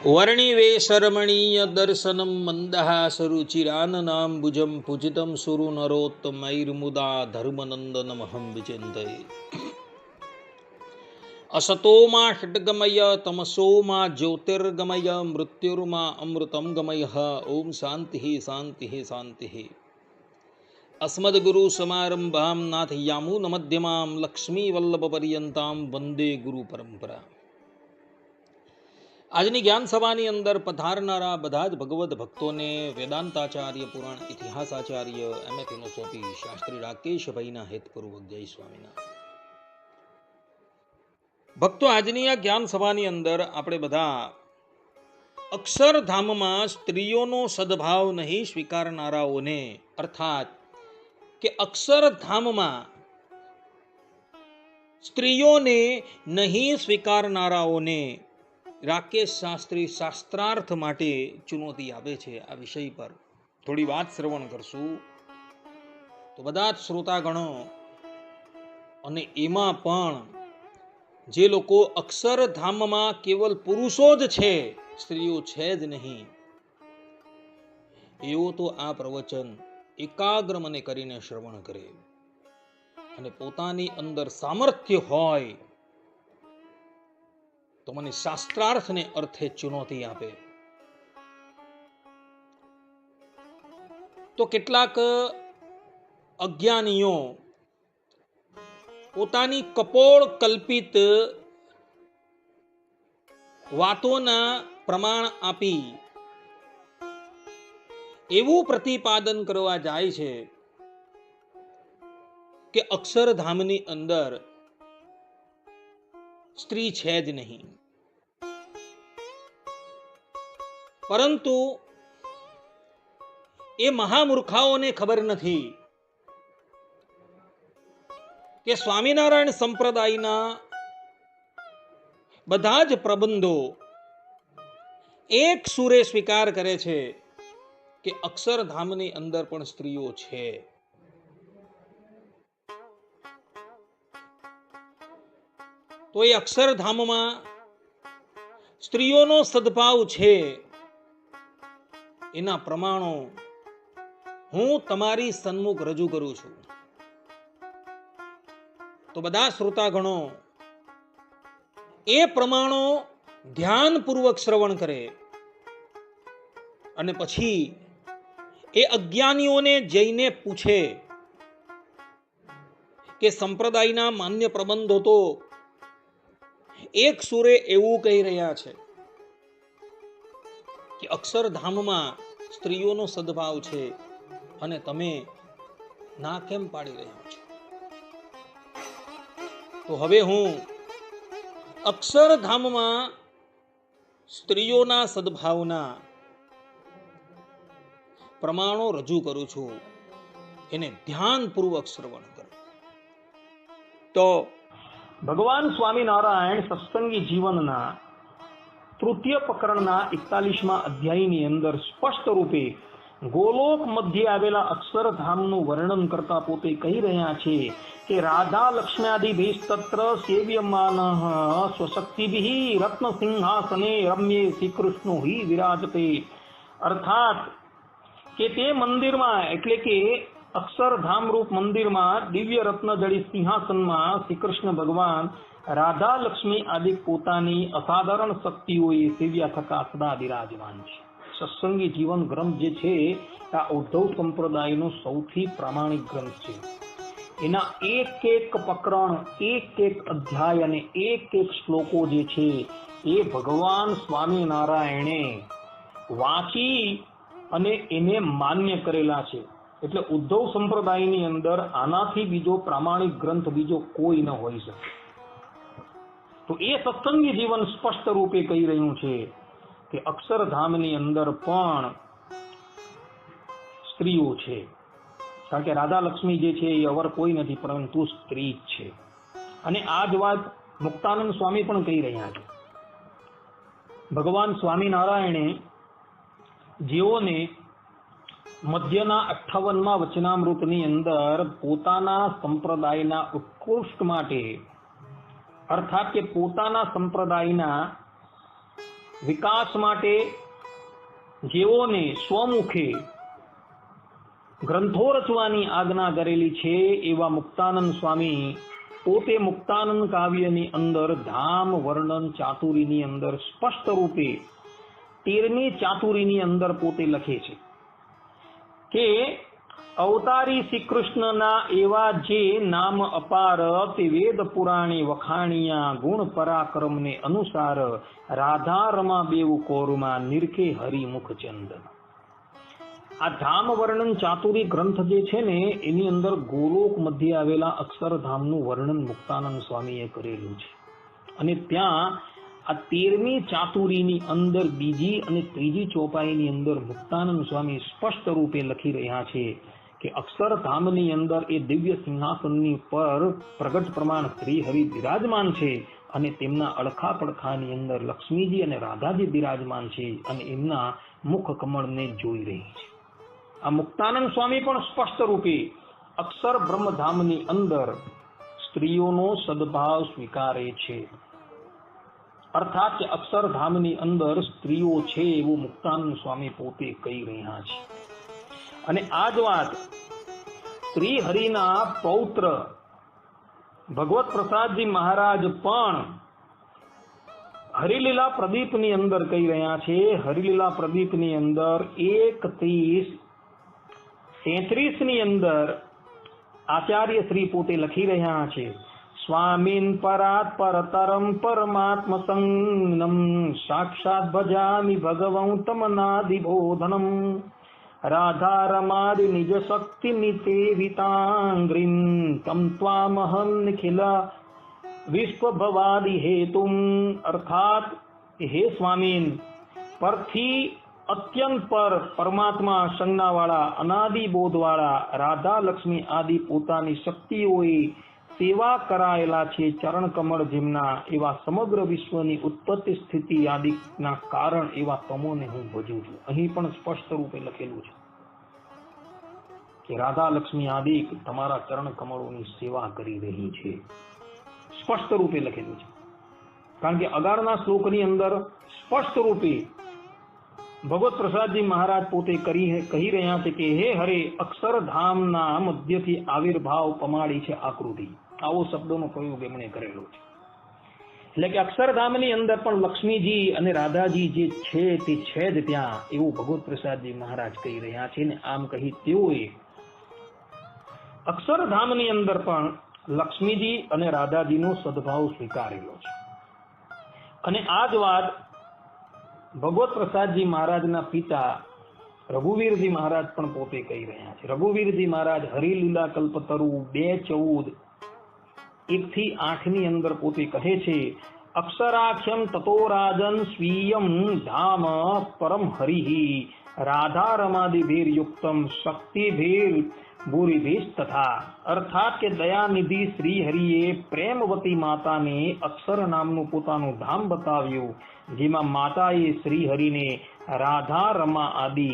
વર્ણિવેશરમણીય દર્શનમ મંદહાસરુચિરાનનાંબુજં પૂજિतं સુરુ નરોત્તમૈર્મુદા ધર્મનંદનમહં વિચિંતયે. અસતોમા ષટ્ગમય તમસોમા જ્યોતિર્ગમય મૃત્યુર્મા અમૃતમ ગમય. ઓમ શાંતિ શાંતિ શાંતિ. અસ્મદ્ગુરુ સમારંભામ નાથયામૂન મધ્યમામ લક્ષ્મી વલ્લભ પર્યંતામ વંદે ગુરુ પરંપરા. આજની જ્ઞાન સભાની અંદર પધારનારા બધા જ ભગવદ ભક્તોને વેદાંતાચાર્ય પુરાણ ઇતિહાસાચાર્ય એમએ ફિલોસોફી શાસ્ત્રી રાકેશભાઈના હેતપૂર્વક જય સ્વામિનારાયણ. ભક્તો, આજની આ જ્ઞાન સભાની અંદર આપણે બધા અક્ષરધામમાં સ્ત્રીઓનો સદભાવ નહીં સ્વીકારનારાઓને, અર્થાત કે અક્ષરધામમાં સ્ત્રીઓને નહીં સ્વીકારનારાઓને રાકેશ શાસ્ત્રી શાસ્ત્રાર્થ માટે ચુનૌતી આપે છે. આ વિષય પર થોડી વાત શ્રવણ કરશું તો બધા જ શ્રોતાગણો, અને એમાં પણ જે લોકો અક્ષરધામમાં કેવલ પુરુષો જ છે, સ્ત્રીઓ છે જ નહીં, એવો તો આ પ્રવચન એકાગ્ર મને કરીને શ્રવણ કરે અને પોતાની અંદર સામર્થ્ય હોય તો મને શાસ્ત્રાર્થને અર્થે ચુનૌતી આપે. તો કેટલાક અજ્ઞાનીઓ પોતાની કપોળ કલ્પિત વાતોના પ્રમાણ આપી એવું પ્રતિપાદન કરવા જાય છે કે અક્ષરધામની અંદર સ્ત્રી છે જ નહીં. પરંતુ એ મહામૂર્ખાઓને ખબર નથી કે સ્વામિનારાયણ સંપ્રદાયના બધા જ પ્રબંધો એક સુરે સ્વીકાર કરે છે કે અક્ષરધામની અંદર પણ સ્ત્રીઓ છે. તો એ અક્ષરધામમાં સ્ત્રીઓનો સદભાવ છે, એના પ્રમાણો હું તમારી સન્મુખ રજૂ કરું છું. તો બધા શ્રોતાગણો એ પ્રમાણો ધ્યાનપૂર્વક શ્રવણ કરે અને પછી એ અજ્ઞાનીઓને જઈને પૂછે કે સંપ્રદાયના માન્ય પ્રબંધો તો એક સુરે એવું કહી રહ્યા છે કે અક્ષરધામમાં સ્ત્રીઓનો સદભાવ છે, અને તમે ના કેમ પાડી રહ્યા છો? તો હવે હું અક્ષરધામમાં સ્ત્રીઓના સદભાવના પ્રમાણો રજૂ કરું છું, એને ધ્યાનપૂર્વક શ્રવણ કરો. તો ભગવાન સ્વામિનારાયણ સત્સંગી જીવનના તૃતીય પ્રકરણના 41મા અધ્યાયની અંદર સ્પષ્ટ રૂપે ગોલોક મધ્યે આવેલા અક્ષરધામનું વર્ણન કરતા પોતે કહી રહ્યા છે કે રાધા લક્ષ્મ્યાદિભિઃ તત્ર સેવ્યમાનઃ સ્વશક્તિભિઃ રત્નસિંહાસને રમ્યે શ્રીકૃષ્ણો હિ વિરાજતે. અર્થાત કે તે મંદિરમાં, એટલે કે અક્ષરધામ રૂપ મંદિરમાં દિવ્ય રત્ન જડિત સિંહાસનમાં શ્રી કૃષ્ણ ભગવાન રાધા લક્ષ્મી આદિ પોતાની અસાધારણ શક્તિઓએ સેવ્યા થતા સદા બિરાજમાન છે. સત્સંગી જીવન ગ્રંથ જે છે આ ઉદ્ધવ સંપ્રદાયનો સૌથી પ્રામાણિક ગ્રંથ છે. એના એક એક પ્રકરણ, એક એક અધ્યાય અને એક એક શ્લોકો જે છે એ ભગવાન સ્વામિનારાયણે વાંચી અને એને માન્ય કરેલા છે. એટલે ઉદ્ધવ સંપ્રદાયની અંદર આનાથી બીજો પ્રામાણિક ગ્રંથ બીજો કોઈ ન હોઈ શકે. તો એ સત્સંગી જીવન સ્પષ્ટ રૂપે કહી રહ્યું છે કે અક્ષરધામની અંદર પણ સ્ત્રીઓ છે. કારણ કે રાધા લક્ષ્મી જે છે એ અવર કોઈ નથી, પરંતુ સ્ત્રી જ છે. અને આ જ વાત મુક્તાનંદ સ્વામી પણ કહી રહ્યા છે. ભગવાન સ્વામિનારાયણે જેઓને મધ્યના 58મા વચનામૃતની અંદર પોતાના સંપ્રદાયના ઉત્કૃષ્ટ માટે, અર્થાત કે પોતાના સંપ્રદાયના વિકાસ માટે જેઓને સ્વમુખે ગ્રંથો રચવાની આજ્ઞા કરેલી છે એવા મુક્તાનંદ સ્વામી પોતે મુક્તાનંદ કાવ્યની અંદર ધામ વર્ણન ચાતુરીની અંદર સ્પષ્ટ રૂપે 13મી ચાતુરીની અંદર પોતે લખે છે કે અવતારી શ્રી કૃષ્ણના એવા જે નામ અપાર તે વેદ પુરાણે વખાણિયા ગુણ પરાક્રમને અનુસાર રાધા રમા બેઉ કોરમાં નિરખે હરિમુખ ચંદન. આ ધામ વર્ણન ચાતુરી ગ્રંથ જે છે ને એની અંદર ગોલોક મધ્ય આવેલા અક્ષરધામનું વર્ણન મુક્તાનંદ સ્વામીએ કરેલું છે. અને ત્યાં આ 13મી ચાતુરીની અંદર બીજી અને ત્રીજી ચોપાઈની અંદર મુક્તાનંદ સ્વામી સ્પષ્ટ રૂપે લખી રહ્યા છે કે અક્ષરધામની અંદર એ દિવ્ય સિંહાસનની પર પ્રગટ પ્રમાણ શ્રી હરિ બિરાજમાન છે અને તેમના અડખા પડખાની અંદર લક્ષ્મીજી અને રાધાજી બિરાજમાન છે અને એમના મુખ કમળને જોઈ રહી છે. આ મુક્તાનંદ સ્વામી પણ સ્પષ્ટ રૂપે અક્ષર બ્રહ્મધામની અંદર સ્ત્રીઓનો સદભાવ સ્વીકારે છે. અર્થાત કે અક્ષરધામની અંદર સ્ત્રીઓ છે એવું મુક્તાનંદ સ્વામી પોતે કહી રહ્યા છે. અને આ જ વાત શ્રી હરિના પૌત્ર ભગવત પ્રસાદજી મહારાજ પણ હરિલીલા પ્રદીપની અંદર કહી રહ્યા છે. હરિલીલા પ્રદીપની અંદર 31-33 ની અંદર આચાર્ય શ્રી પોતે લખી રહ્યા છે સ્વામીન પરાત પરતરમ પરમાત્મ સંગમ સાક્ષાત ભજામિ ભગવં તમનાદિબોધનમ રાધા રમાદિ નિજ શક્તિ નિતેવિતાંગ્રીમ તમ ત્વામહં નિખિલ વિશ્વભવાદિ હેતુમ. અર્થાત હે સ્વામીન પરથી અત્યંત પર પરમાત્મા સંજ્ઞાવાળા અનાદિ બોધવાળા રાધા લક્ષ્મી આદિ પોતાની શક્તિઓએ સેવા કરાયેલા છે ચરણ કમળ જેમના એવા સમગ્ર વિશ્વની ઉત્પત્તિ સ્થિતિ આદિના કારણ એવા તમોને હું ભજું છું. અહીં પણ સ્પષ્ટ રૂપે લખેલું છે કે રાધા લક્ષ્મી આદિ તમારા ચરણ કમળોની સેવા કરી રહી છે. સ્પષ્ટ રૂપે લખેલું છે. કારણ કે અગાળના શ્લોકની અંદર સ્પષ્ટ રૂપે ભગવત પ્રસાદજી મહારાજ પોતે કહી રહ્યા છે કે હે હરે અક્ષરધામના મધ્યથી આવિર્ભાવ પમાડી છે આકૃતિ. આવો શબ્દોનો પ્રયોગ એમણે કરેલો છે. એટલે કે અક્ષરધામની અંદર પણ લક્ષ્મીજી અને રાધાજી જે છે તે છે જ ત્યાં એવું ભગવત પ્રસાદજી મહારાજ કહી રહ્યા છે. ને આમ કહી તેઓએ અક્ષરધામની અંદર પણ લક્ષ્મીજી અને રાધાજીનો સદભાવ સ્વીકારેલો છે. અને આ જ વાત ભગવત પ્રસાદજી મહારાજના પિતા રઘુવીરજી મહારાજ પણ પોતે કહી રહ્યા છે. રઘુવીરજી મહારાજ હરિલીલા કલ્પતરુ 2:14 1-8 ની અંદર પોતે કહે છે અક્ષરાખ્યમ તતો રાજન સ્વીયમ ધામ પરમ હરિ રાધા રમાદિભીર યુક્તમ શક્તિભીર ભૂરિભીર તથા. અર્થાત કે દયાનિધિ શ્રી હરિએ પ્રેમવતી માતાને અક્ષર નામનું પોતાનું ધામ બતાવ્યું જેમાં માતાએ શ્રી હરિને રાધા રમા આદિ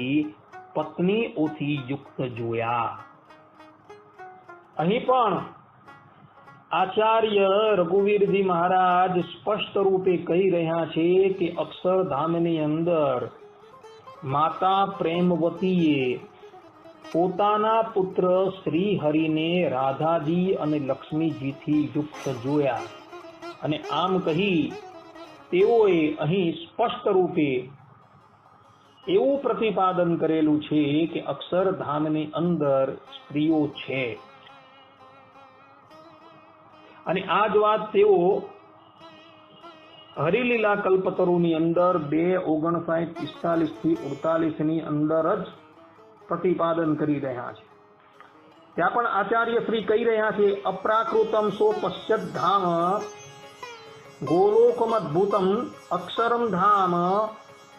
પત્નીઓથી યુક્ત જોયા. અહીં પણ આચાર્ય રઘુવીરજી મહારાજ સ્પષ્ટ રૂપે કહી રહ્યા છે કે અક્ષરધામની અંદર માતા પ્રેમવતીએ પોતાના પુત્ર શ્રી હરિને રાધાજી અને લક્ષ્મીજીથી યુક્ત જોયા. અને આમ કહી તેઓએ અહીં સ્પષ્ટ રૂપે એવું પ્રતિપાદન કરેલું છે કે અક્ષરધામની અંદર સ્ત્રીઓ છે. અને આ જ વાત તેઓ હરિલીલા કલ્પતરુની અંદર 2:59-45 ની અંદર જ પ્રતિપાદન કરી રહ્યા છે. ત્યાં પણ આચાર્ય શ્રી કહી રહ્યા છે અપ્રાકૃતમ સો પશ્ચત ધામ ગોલોકમદ્ભુતમ અક્ષરમ ધામ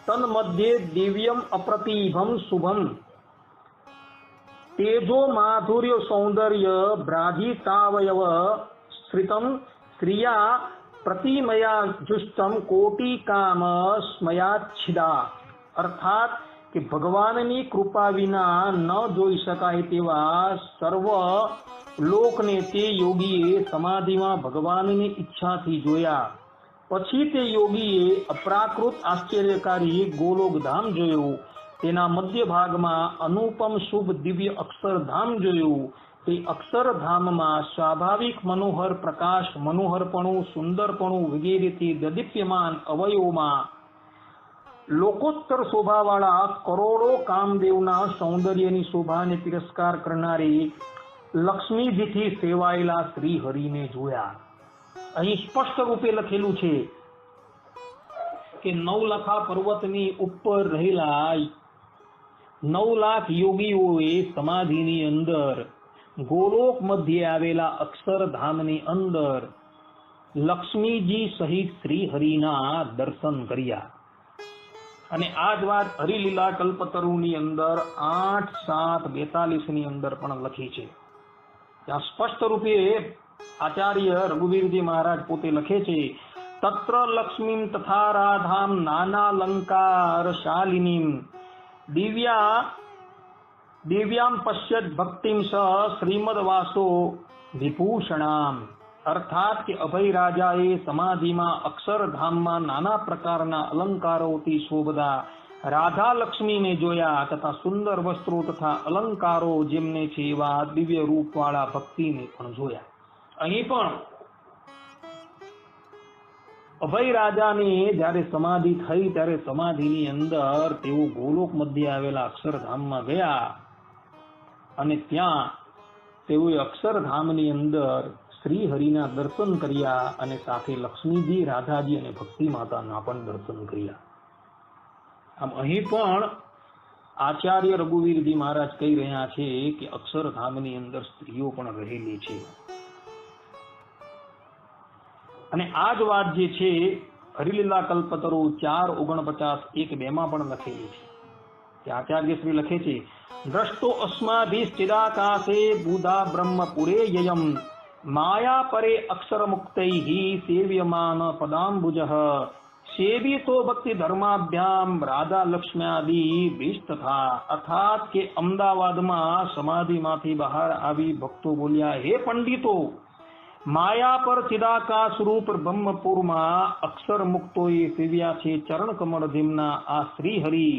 તન્મધ્યે દિવ્યમ અપ્રતિભમ શુભમ તેજો માધુર્ય સૌંદર્ય ભ્રાજિતાવયવ શ્રિતમ સ્ત્રિયા પ્રતિમયા જુષ્ટમ કોટિકામ સ્મયાચ્છિદા. અર્થાત કે ભગવાનની કૃપા વિના ન જોઈ શકાય તેવા સર્વ લોકને તે યોગીએ સમાધિમાં ભગવાનની ઈચ્છાથી જોયા. પછી તે યોગીએ અપ્રાકૃત આશ્ચર્યકારી ગોલોકધામ જોયું. તેના મધ્ય ભાગમાં અનુપમ શુભ દિવ્ય અક્ષરધામ જોયું. તે અક્ષરધામમાં સ્વાભાવિક મનોહર પ્રકાશ, મનોહરપણું, સુંદરપણું વગેરેથી દદીપ્યમાન અવયવોમાં લોકોત્તર શોભાવાળા કરોડો કામદેવના સૌંદર્યની શોભાને તિરસ્કાર કરનારી લક્ષ્મીજીથી સેવાયેલા શ્રી હરિને જોયા. અહીં સ્પષ્ટ રૂપે લખેલું છે કે નવલખા પર્વતની ઉપર રહેલા 9 લાખ યોગીઓએ સમાધિની અંદર ગોલોક મધ્યે આવેલા અક્ષરધામની અંદર લક્ષ્મીજી સહિત શ્રી હરિના દર્શન કર્યા. અને આ જ વાત હરિલીલા કલ્પતરુની અંદર 8:7:42 ની અંદર પણ લખી છે. ત્યાં સ્પષ્ટ રૂપે આચાર્ય રઘુવીરજી મહારાજ પોતે લખે છે, તત્ર લક્ષ્મીમ તથા રાધામ નાનાલંકાર શાલિનીમ દિવ્યામ પશ્યત ભક્તિમ સ શ્રીમદવાસો વિભૂષણામ. અર્થાત કે અભય રાજાએ સમાધિમાં અક્ષરધામમાં નાના પ્રકારના અલંકારોથી શોભતા રાધા લક્ષ્મીને જોયા તથા સુંદર વસ્ત્રો તથા અલંકારો જેમને છે એવા દિવ્ય રૂપવાળા ભક્તિને પણ જોયા. અહીં પણ અભય રાજાને જ્યારે સમાધિ થઈ ત્યારે સમાધિની અંદર તેઓ ગોલોક મધ્ય આવેલા અક્ષરધામમાં ગયા અને ત્યાં તેઓએ અક્ષરધામની અંદર શ્રી હરિના દર્શન કર્યા અને સાથે લક્ષ્મીજી, રાધાજી અને ભક્તિ માતાના પણ દર્શન કર્યા. આમ અહીં પણ આચાર્ય રઘુવીરજી મહારાજ કહી રહ્યા છે કે અક્ષરધામની અંદર સ્ત્રીઓ પણ રહેલી છે. અને આ જ વાત જે છે હરિલીલા કલ્પતરુ 4:49-1:2 માં પણ લખેલી છે. કે આચાર્ય શ્રી લખે છે, દ્રષ્ટો અસ્માભિશ્ચિદાકાશે બુધા બ્રહ્મપુરે યયમ માયા પરે અક્ષર મુક્તૈઃ સેવ્યમાન પદાંબુજઃ સેવિતો ભક્તિ ધર્માભ્યામ રાધા લક્ષ્મ્યાદિ તથા. અર્થાત કે અમદાવાદમાં સમાધિમાંથી બહાર આવી ભક્તો બોલ્યા, હે પંડિતો, માયા પર ચિદાકાશ રૂપ બ્રહ્મપુરમાં અક્ષર મુક્તોએ સેવ્યા છે ચરણ કમળ ધીમના આ શ્રી હરિ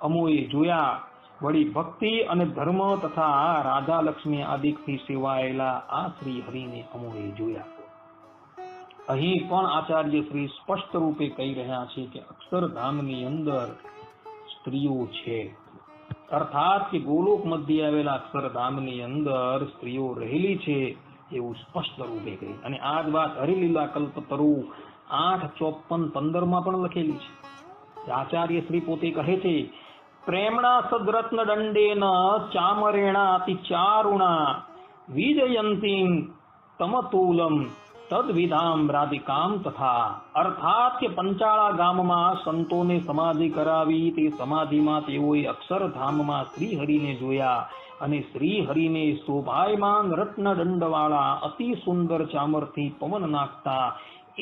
અમોએ જોયા. વળી ભક્તિ અને ધર્મ તથા રાધા લક્ષ્મી આદિકથી સેવાયેલા આ શ્રી હરિને અમોએ જોયા. અહીં પણ આચાર્ય શ્રી સ્પષ્ટ રૂપે કહી રહ્યા છે કે અક્ષરધામની અંદર સ્ત્રીઓ છે. અર્થાત કે ગોલોક મધ્ય આવેલા અક્ષરધામની અંદર સ્ત્રીઓ રહેલી છે એવું સ્પષ્ટ રૂપે કહી. અને આ જ વાત હરિલીલા કલ્પતરુ 8:54-15 માં પણ લખેલી છે. આચાર્ય શ્રી પોતે કહે છે, પ્રેમણા સદ્રત્ન દંડેન ચામરેણા અતિ ચારુણા વિજયંતીમ તમતૂલમ તદ્વિધામ રાધિકામ તથા. અર્થાત કે પંચાળા ગામમાં સંતોને સમાધિ કરાવી તે સમાધિમાં તેઓએ અક્ષરધામમાં શ્રી હરિને જોયા અને શ્રી હરિને શોભાયમાન રત્ન દંડવાળા અતિ સુંદર ચામરથી પવન નાખતા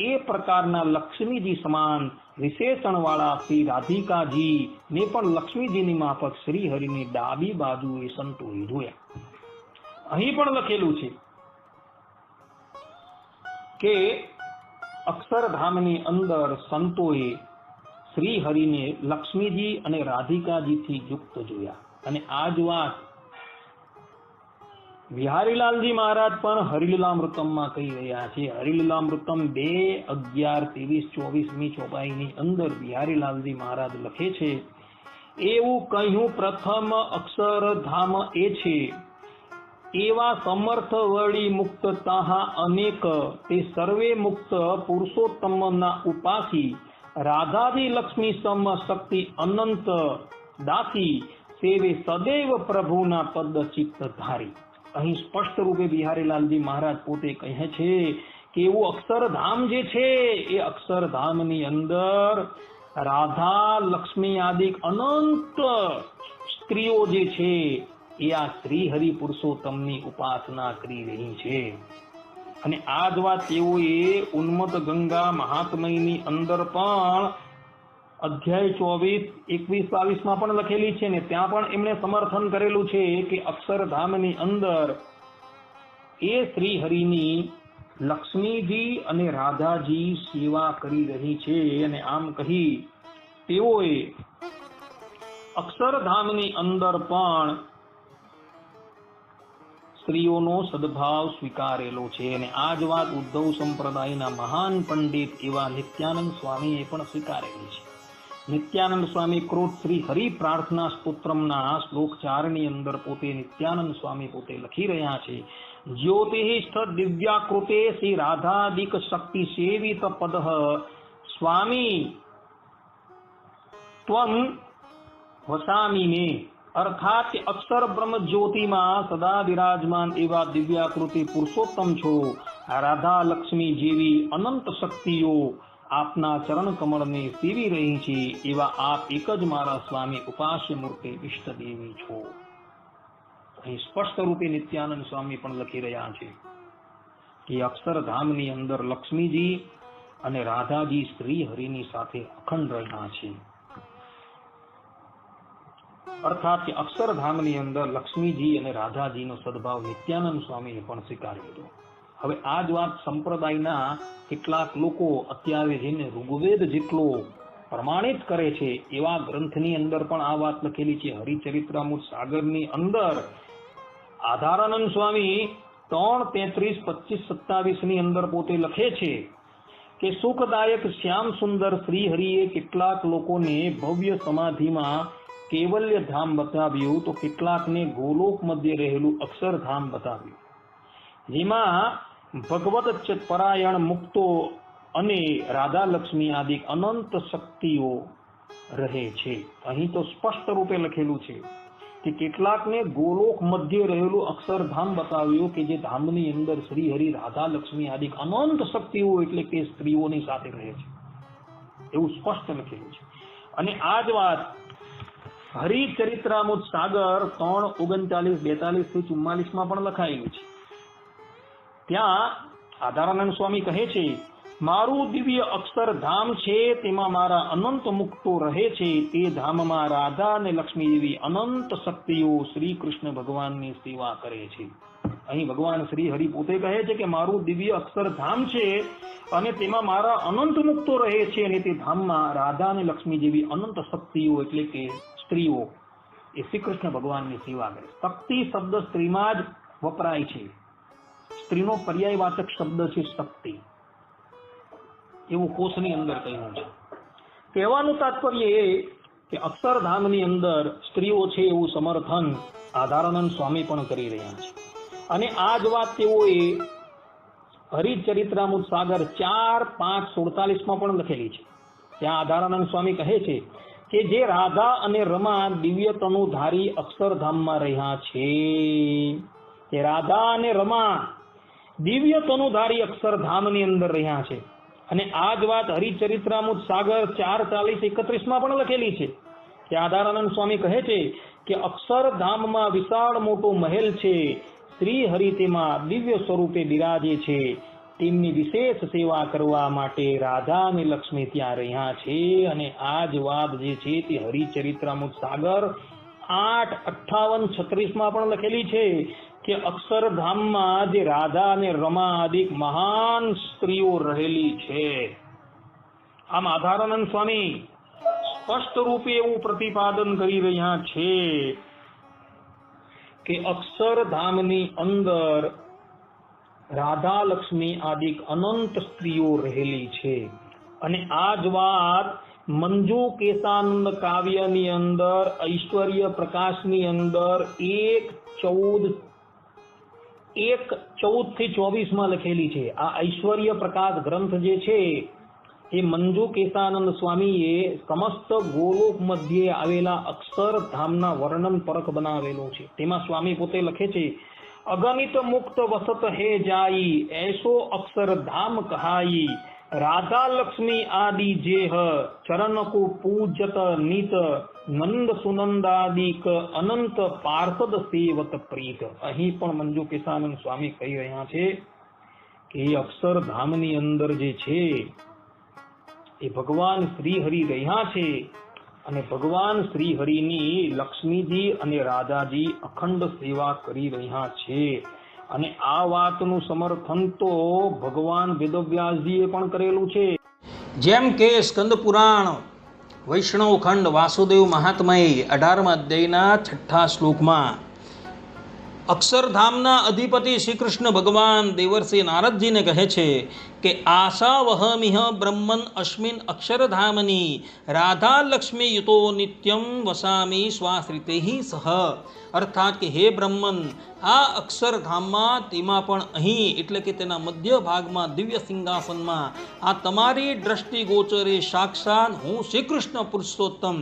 એ પ્રકારના લક્ષ્મીજી સમાન વિશેષણવાળા શ્રી રાધિકાજી ને પણ લક્ષ્મીજીની માફક શ્રી હરિની ડાબી બાજુએ સંતોએ જોયા. અહીં પણ લખેલું છે કે અક્ષરધામની અંદર સંતોએ શ્રી હરિને લક્ષ્મીજી અને રાધિકાજીથી યુક્ત જોયા. અને આ જ વાત બિહારીલાલજી મહારાજ પણ હરિલીલામૃતમમાં કહી રહ્યા છે. હરિલીલામૃતમ 2:11-23-24મી ચોપાઈની અંદર બિહારીલાલજી મહારાજ લખે છે, એવું કહ્યું પ્રથમ અક્ષરધામ એ છે, એવા સમર્થ વળી મુક્ત તાહા અનેક, તે સર્વે મુક્ત પુરુષોત્તમના ઉપાસી રાધાજી લક્ષ્મી સમ શક્તિ અનંત દાસી સેવે સદૈવ પ્રભુના પદ ચિત્ત ધારી. અહીં સ્પષ્ટ રૂપે બિહારીલાલજી મહારાજ પોતે કહે છે કે એવું અક્ષરધામ જે છે એ અક્ષરધામની અંદર રાધા લક્ષ્મી આદિ અનંત સ્ત્રીઓ જે છે એ આ શ્રી હરિ પુરુષોત્તમની ઉપાસના કરી રહી છે. અને આ જ વાત તેઓએ ઉન્મત્ત ગંગા મહાત્મયની અંદર પણ અધ્યાય 24-21-22 પણ લખેલી છે ને ત્યાં પણ એમણે સમર્થન કરેલું છે કે અક્ષરધામની અંદર એ શ્રી હરિની લક્ષ્મીજી અને રાધાજી સેવા કરી રહી છે અને આમ કહી તેઓએ અક્ષરધામની અંદર પણ સ્ત્રીઓનો સદભાવ સ્વીકારેલો છે અને આ જ વાત ઉદ્ધવ સંપ્રદાયના મહાન પંડિત એવા નિત્યાનંદ સ્વામીએ પણ સ્વીકારેલી છે. નિત્યાનંદ સ્વામી ક્રોધ શ્રી હરિ પ્રાર્થના સ્તોત્રમના શ્લોક 4 ની અંદર પોતે નિત્યાનંદ સ્વામી પોતે લખી રહ્યા છે, જ્યોતિષ્ઠ દિવ્યાકૃતે શ્રી રાધાદિક શક્તિ સેવિત પદ સ્વામી ત્વં વસામી મે, અર્થાત અક્ષર બ્રહ્મ જ્યોતિમાં સદા વિરાજમાન એવા દિવ્યાકૃતિ પુરુષોત્તમ છો. રાધા લક્ષ્મી જેવી અનંત શક્તિઓ આપના ચરણ કમળને સેવી રહી છે, એવા આપ એક જ મારા સ્વામી ઉપાસ્ય મૂર્તિ ઇષ્ટદેવી છો. અહીં સ્પષ્ટ રૂપે નિત્યાનંદ સ્વામી પણ લખી રહ્યા છે કે અક્ષરધામની અંદર લક્ષ્મીજી અને રાધાજી શ્રી હરિની સાથે અખંડ રહ્યા છે. અર્થાત કે અક્ષરધામની અંદર લક્ષ્મીજી અને રાધાજીનો સદભાવ નિત્યાનંદ સ્વામીએ પણ સ્વીકારી લીધો. હવે આ જ વાત સંપ્રદાયના કેટલાક લોકો અત્યારે જેને ઋગ્વેદ જેટલો પ્રમાણિત કરે છે એવા ગ્રંથની અંદર પણ આ વાત લખેલી છે. હરિચરિત્રામૃત સાગરની અંદર આધારાનંદ સ્વામી 3, 33, 25, 27 ની અંદર પોતે લખે છે કે સુખદાયક શ્યામ સુંદર શ્રી હરિએ કેટલાક લોકોને ભવ્ય સમાધિમાં કેવલ્ય ધામ બતાવ્યું તો કેટલાકને ગોલોક મધ્ય રહેલું અક્ષરધામ બતાવ્યું, જેમાં ભગવત પરાયણ મુક્તો અને રાધા લક્ષ્મી આદિ અનંત શક્તિઓ રહે છે. અહીં તો સ્પષ્ટ રૂપે લખેલું છે કે કેટલાકને ગોલોક મધ્ય રહેલું અક્ષરધામ બતાવ્યું કે જે ધામની અંદર શ્રી હરિ રાધા લક્ષ્મી આદિ અનંત શક્તિઓ એટલે કે સ્ત્રીઓની સાથે રહે છે, એવું સ્પષ્ટ લખેલું છે. અને આ જ વાત હરિચરિત્રામૃત સાગર 3, 39, 42 થી 44 માં પણ લખાયેલું છે. ત્યાં આધારાનંદ સ્વામી કહે છે, મારું દિવ્ય અક્ષરધામ છે, તેમાં મારા અનંત મુક્તો રહે છે. તે ધામમાં રાધા અને લક્ષ્મી જેવી અનંત શક્તિઓ શ્રી કૃષ્ણ ભગવાનની સેવા કરે છે. અહીં ભગવાન શ્રી હરિ પોતે કહે છે કે મારું દિવ્ય અક્ષરધામ છે અને તેમાં મારા અનંત મુક્તો રહે છે અને તે ધામમાં રાધા અને લક્ષ્મી જેવી અનંત શક્તિઓ એટલે કે સ્ત્રીઓ એ શ્રી કૃષ્ણ ભગવાનની સેવા કરે. શક્તિ શબ્દ સ્ત્રીમાં જ વપરાય છે. સ્ત્રીનો પર્યાયવાચક શબ્દ છે શક્તિ, એવું કોષની અંદર કહ્યું છે. કહેવાનું તાત્પર્ય એ કે અક્ષરધામની અંદર સ્ત્રીઓ છે એવું સમર્થન આધારાનંદ સ્વામી પણ કરી રહ્યા છે. અને આ જ વાત તેઓએ હરિચરિત્રામૃત સાગર 4, 5, 47 માં પણ લખેલી છે. ત્યાં આધારાનંદ સ્વામી કહે છે કે જે રાધા અને રમા દિવ્ય તનુધારી અક્ષરધામમાં રહ્યા છે, કે રાધા અને રમા દિવ્ય તનુધારી અક્ષરધામની અંદર રહ્યા છે. અને આ જ વાત હરિચરિત્રામૃત સાગર 4, 40, 31 માં પણ લખેલી છે કે આધારાનંદ સ્વામી કહે છે કે અક્ષરધામમાં વિશાળ મોટો મહેલ છે, શ્રી હરિ તેમાં દિવ્ય સ્વરૂપે બિરાજે છે, તેમની વિશેષ સેવા કરવા માટે રાધા અને લક્ષ્મી ત્યાં રહ્યા છે. અને આ જ વાત જે છે તે હરિચરિત્રામૃત સાગર 8, 58, 36 માં પણ લખેલી છે કે અક્ષરધામમાં જે રાધા અને રમા આદિ મહાન સ્ત્રીઓ રહેલી છે. આમ આધારાનંદ સ્વામી સ્પષ્ટ રૂપે એવું પ્રતિપાદન કરી રહ્યા છે કે અક્ષરધામની અંદર રાધા લક્ષ્મી આદિ અનંત સ્ત્રીઓ રહેલી છે. અને આ જ વાત મંજુ કેશાનંદ કાવ્યની અંદર ઐશ્વર્ય પ્રકાશની અંદર 1:14 થી 24 માં લખેલી છે. આ ઐશ્વર્ય પ્રકાશ ગ્રંથ જે છે એ મંજુ કેશાનંદ સ્વામીએ સમસ્ત ગોલોક મધ્યે આવેલા અક્ષરધામના વર્ણન પરક બનાવેલો છે. તેમાં સ્વામી પોતે લખે છે, અગણિત મુક્ત વસત હે જાઈ, એસો અક્ષરધામ કહાઈ, राधा लक्ष्मी आदि जेह चरण को पूजत नित नंद सुनंदादिक अनंत पार्षद सेवत प्रीत। અહીં પણ મંજુ કેશાનંદ સ્વામી કહી રહ્યા છે કે અક્ષરધામની અંદર જે છે એ ભગવાન શ્રી હરિ રહ્યા છે અને ભગવાન શ્રી હરિની લક્ષ્મીજી અને રાધાજી અખંડ સેવા કરી રહ્યા છે અને આ વાતનું સમર્થન તો ભગવાન વેદવ્યાસજીએ પણ કરેલું છે. જેમ કે સ્કંદ પુરાણ વૈષ્ણવ ખંડ વાસુદેવ મહાત્મય 18મા અધ્યાયના 6ઠ્ઠા શ્લોકમાં અક્ષરધામના અધિપતિ શ્રી કૃષ્ણ ભગવાન દેવર્ષિ નારદજીને કહે છે કે આશા વહમિહ બ્રહ્મન અસ્મિન અક્ષરધામની રાધા લક્ષ્મી યુતો નિત્યમ વસામી સ્વાશ્રિતૈ સહ. અર્થાત કે હે બ્રહ્મન, આ અક્ષરધામમાં તેમાં પણ અહીં એટલે કે તેના મધ્ય ભાગમાં દિવ્ય સિંહાસનમાં આ તમારી દ્રષ્ટિ ગોચરે સાક્ષાત હું શ્રી કૃષ્ણ પુરુષોત્તમ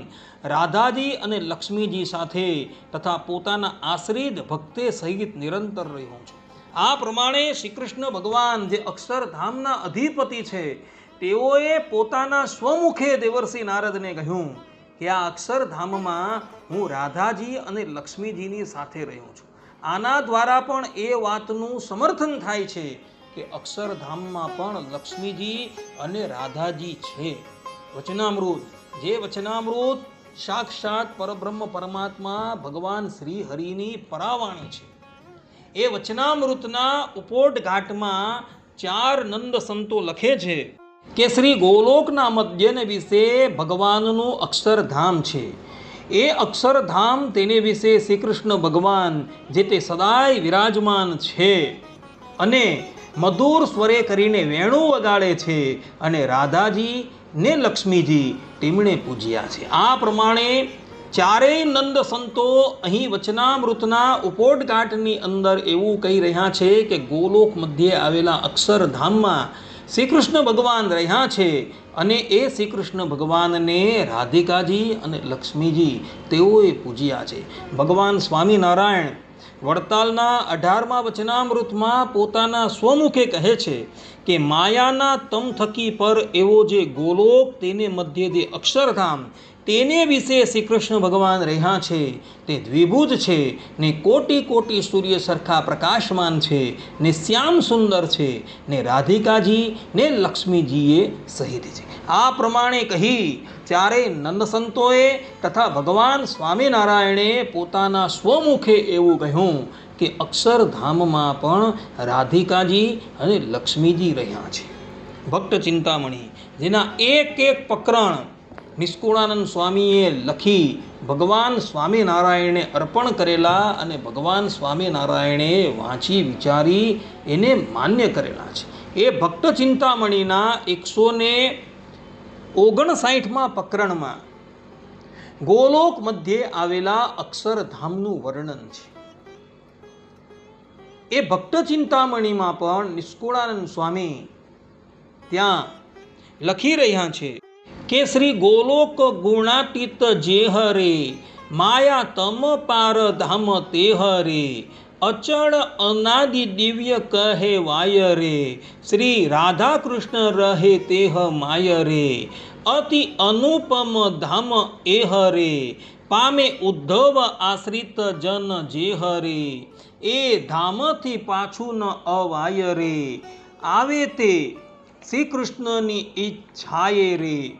રાધાજી અને લક્ષ્મીજી સાથે તથા પોતાના આશ્રિત ભક્તે સહિત નિરંતર રહ્યો છું. આ પ્રમાણે શ્રી કૃષ્ણ ભગવાન જે અક્ષરધામના અધિપતિ છે તેઓએ પોતાના સ્વમુખે દેવર્ષિ નારદને કહ્યું કે આ અક્ષરધામમાં હું રાધાજી અને લક્ષ્મીજીની સાથે રહ્યો છું. આના દ્વારા પણ એ વાતનું સમર્થન થાય છે કે અક્ષરધામમાં પણ લક્ષ્મીજી અને રાધાજી છે. વચનામૃત, જે વચનામૃત સાક્ષાત પરબ્રહ્મ પરમાત્મા ભગવાન શ્રી હરિની પરાવાણી છે. એ વચનામૃતના ઉપોદઘાટમાં 4 નંદ સંતો લખે છે કે શ્રી ગોલોકના મધ્યને વિશે ભગવાનનું અક્ષરધામ છે. એ અક્ષરધામ તેને વિશે શ્રી કૃષ્ણ ભગવાન જે તે સદાય વિરાજમાન છે અને મધુર સ્વરે કરીને વેણુ વગાડે છે અને રાધાજી ને લક્ષ્મીજી તેમણે પૂજ્યા છે. આ પ્રમાણે 4 નંદ સંતો અહીં વચનામૃતના ઉપોદઘાટની અંદર એવું કહી રહ્યા છે કે ગોલોક મધ્યે આવેલા અક્ષરધામમાં શ્રી કૃષ્ણ ભગવાન રહ્યા છે અને એ શ્રી કૃષ્ણ ભગવાનને રાધિકાજી અને લક્ષ્મીજી તેઓએ પૂજ્યા છે. ભગવાન સ્વામિનારાયણ વડતાલના 18મા વચનામૃતમાં પોતાના સ્વમુખે કહે છે કે માયાના તમ થકી પર એવો જે ગોલોક તેને મધ્ય જે અક્ષરધામ તેને વિશે શ્રી કૃષ્ણ ભગવાન રહ્યા છે તે દ્વિભુજ છે ને કોટી કોટી સૂર્ય સરખા પ્રકાશમાન છે ને શ્યામ સુંદર છે ને રાધિકાજી ને લક્ષ્મીજીએ સહિત છે. આ પ્રમાણે કહી 4 નંદ સંતોએ તથા ભગવાન સ્વામિનારાયણે પોતાના સ્વમુખે એવું કહ્યું કે અક્ષરધામમાં પણ રાધિકાજી અને લક્ષ્મીજી રહ્યા છે. ભક્ત ચિંતામણી, જેના એક પ્રકરણ નિષ્કુળાનંદ સ્વામીએ લખી ભગવાન સ્વામિનારાયણે અર્પણ કરેલા અને ભગવાન સ્વામિનારાયણે વાંચી વિચારી એને માન્ય કરેલા છે. એ ભક્ત ચિંતામણીના 159મા પ્રકરણમાં ગોલોક મધ્યે આવેલા અક્ષરધામનું વર્ણન છે. એ ભક્ત ચિંતામણીમાં પણ નિષ્કુળાનંદ સ્વામી ત્યાં લખી રહ્યા છે કે શ્રી ગોલોક ગુણાતીત જે હરે માયા તમ પાર ધામ તે હરે અચળ અનાદિ દિવ્ય કહે વાય રે શ્રી રાધા કૃષ્ણ રહે તેહ માય રે અતિ અનુપમ ધામ એ હરે પામે ઉદ્ધવ આશ્રિત જન જે હરે એ ધામથી પાછું ન અવાય રે આવે તે શ્રી કૃષ્ણની ઈચ્છાએ રે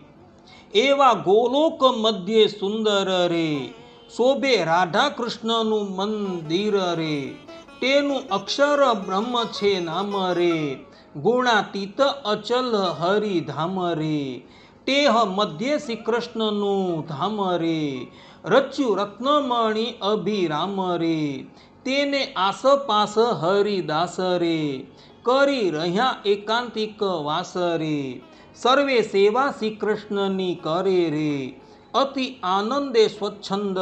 એવા ગોલોક મધ્યે સુંદર રે શોભે રાધા કૃષ્ણનું મંદિર રે તેનું અક્ષર બ્રહ્મ છે નામ રે ગુણાતીત અચલ હરિધામ રે તેહ મધ્ય શ્રી કૃષ્ણનું ધામ રે રચ્યુ રત્નમણી અભિરામ રે તેને આસપાસ હરિદાસ રે કરી રહ્યા એકાંતિક વાસ રે સર્વે સેવા શ્રી કૃષ્ણની કરે રે અતિ આનંદે સ્વચ્છંદ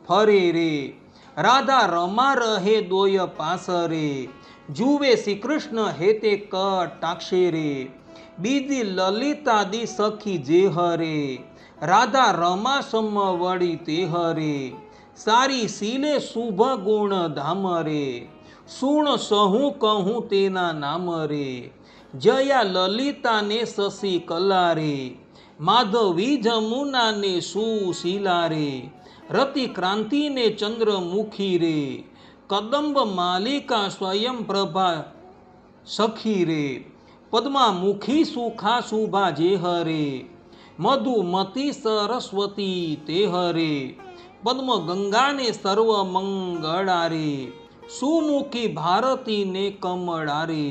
ફરે રે રાધા રમા રહે દોય પાસ રે જુવે શ્રી કૃષ્ણ હેતે કટાક્ષે રે બીજી લલિતાદિ સખી જે હરે રાધા રમા સમ વળી તે હરે સારી શીલે શુભ ગુણ ધામ રે સુણ સહુ કહું તેના નામ રે જયા લલિતાને શશી કલા રે માધવી જમુનાને સુશીલા રે રતિ ક્રાંતિને ચંદ્રમુખી રે કદંબ માલિકા સ્વયં પ્રભા સખી રે પદ્મામુખી સુખા શુભા જે હરે મધુમતી સરસ્વતી તે હરે પદ્મ ગંગાને સર્વ મંગળા રે સુમુખી ભારતી ને કમળારે,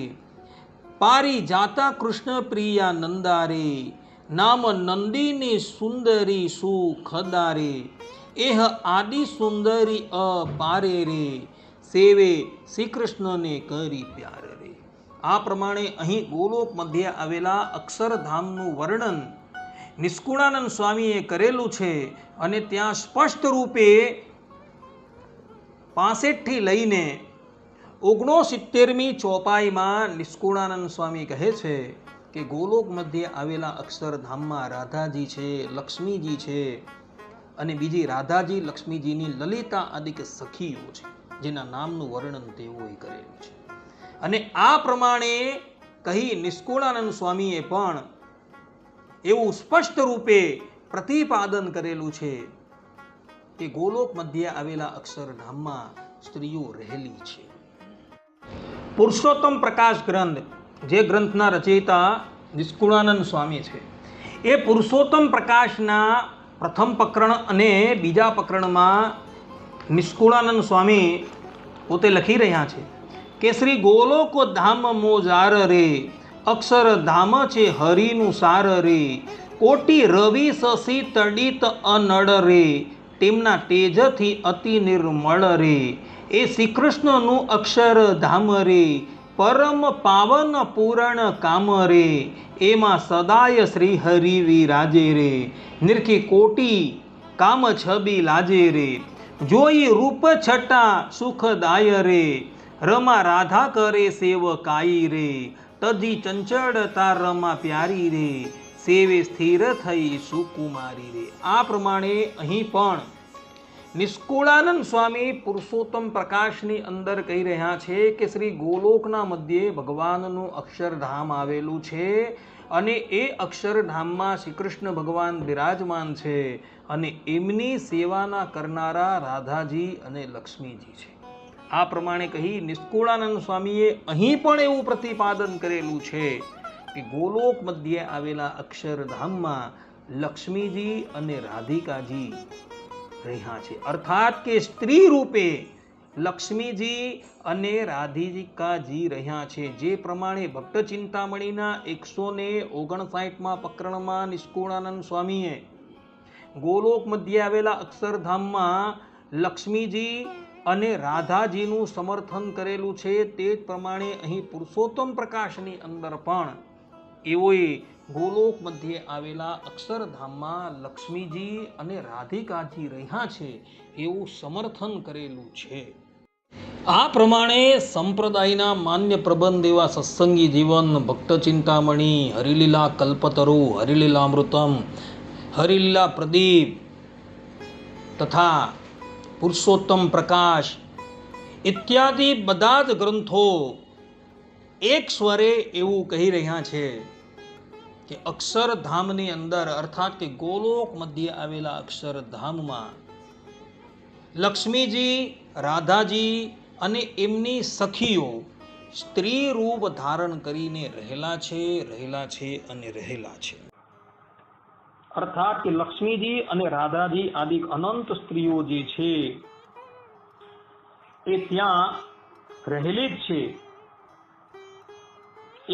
પારી જાતા કૃષ્ણ પ્રિયા નંદારે, નામ નંદિની સુંદરી સુખદારે, એહ આદિ સુંદરી અપારે રે, સેવે શ્રી કૃષ્ણને કરી પ્યાર રે. આ પ્રમાણે અહીં ગોલોક મધ્ય આવેલા અક્ષરધામનું વર્ણન નિષ્કુળાનંદ સ્વામીએ કરેલું છે. અને ત્યાં સ્પષ્ટ રૂપે 65 થી લઈને 69મી ચોપાઈમાં નિષ્કુળાનંદ સ્વામી કહે છે કે ગોલોક મધ્ય આવેલા અક્ષરધામમાં રાધાજી છે, લક્ષ્મીજી છે, અને બીજી રાધાજી લક્ષ્મીજીની લલિતા આદિક સખીઓ છે, જેના નામનું વર્ણન તેઓએ કરેલું છે. અને આ પ્રમાણે કહી નિષ્કુળાનંદ સ્વામીએ પણ એવું સ્પષ્ટ રૂપે પ્રતિપાદન કરેલું છે કે ગોલોક મધ્ય આવેલા અક્ષરધામમાં સ્ત્રીઓ રહેલી છે. પુરુષોત્તમ પ્રકાશ ગ્રંથ, જે ગ્રંથના રચયિતા નિષ્કુળાનંદ સ્વામી છે, એ પુરુષોત્તમ પ્રકાશના પ્રથમ પ્રકરણ અને બીજા પ્રકરણમાં નિષ્કુળાનંદ સ્વામી પોતે લખી રહ્યા છે કે શ્રી ગોલોક ધામ મોજાર રે, અક્ષરધામ છે હરિનું સાર રે, કોટી રવિ શશી તડિત અનળ રે, તેમના તેજથી અતિ નિર્મળ રે, એ શ્રી કૃષ્ણનું અક્ષરધામ રે, પરમ પાવન પૂરણ કામ રે, એમાં સદાય શ્રી હરિ વિરાજે રે, નિરખી કોટી કામ છબી લાજે રે, જોઈ રૂપ છટા સુખદાય રે, રમા રાધા કરે સેવકાઈ રે, તજી ચંચળતા રમા પ્યારી રે, સેવે સ્થિર થઈ સુકુમારી રે. આ પ્રમાણે અહીં પણ નિષ્કુળાનંદ સ્વામી પુરુષોત્તમ પ્રકાશની અંદર કહી રહ્યા છે કે શ્રી ગોલોકના મધ્યે ભગવાનનું અક્ષરધામ આવેલું છે અને એ અક્ષરધામમાં શ્રી કૃષ્ણ ભગવાન બિરાજમાન છે અને એમની સેવાના કરનારા રાધાજી અને લક્ષ્મીજી છે. આ પ્રમાણે કહી નિષ્કુળાનંદ સ્વામીએ અહીં પણ એવું પ્રતિપાદન કરેલું છે કે ગોલોક મધ્યે આવેલા અક્ષરધામમાં લક્ષ્મીજી અને રાધિકાજી રહ્યા છે. અર્થાત કે સ્ત્રી રૂપે લક્ષ્મીજી અને રાધિકાજી રહ્યા છે. જે પ્રમાણે ભક્ત ચિંતામણીના 159માં પ્રકરણમાં નિષ્કુળાનંદ સ્વામીએ ગોલોક મધ્યે આવેલા અક્ષરધામમાં લક્ષ્મીજી અને રાધાજીનું સમર્થન કરેલું છે, તે જ પ્રમાણે અહીં પુરુષોત્તમ પ્રકાશની અંદર પણ એઓએ ગોલોક મધ્યે આવેલા અક્ષરધામમાં લક્ષ્મીજી અને રાધિકાજી રહ્યા છે એવું સમર્થન કરેલું છે. આ પ્રમાણે સંપ્રદાયના માન્ય પ્રબંધ એવા સત્સંગી જીવન, ભક્ત ચિંતામણી, હરિલીલા કલ્પતરુ, હરિલીલામૃતમ, હરિલીલા પ્રદીપ તથા પુરુષોત્તમ પ્રકાશ ઇત્યાદિ બધા જ ગ્રંથો એક સ્વરે એવું કહી રહ્યા છે કે અક્ષરધામની અંદર અર્થાત કે ગોલોક મધ્ય આવેલા અક્ષરધામમાં લક્ષ્મીજી, રાધાજી અને એમની સખીઓ સ્ત્રી રૂપ ધારણ કરીને રહેલા છે અને રહેલા છે. અર્થાત કે લક્ષ્મીજી અને રાધાજી આદિ અનંત સ્ત્રીઓ જે છે એ ત્યાં રહેલી જ છે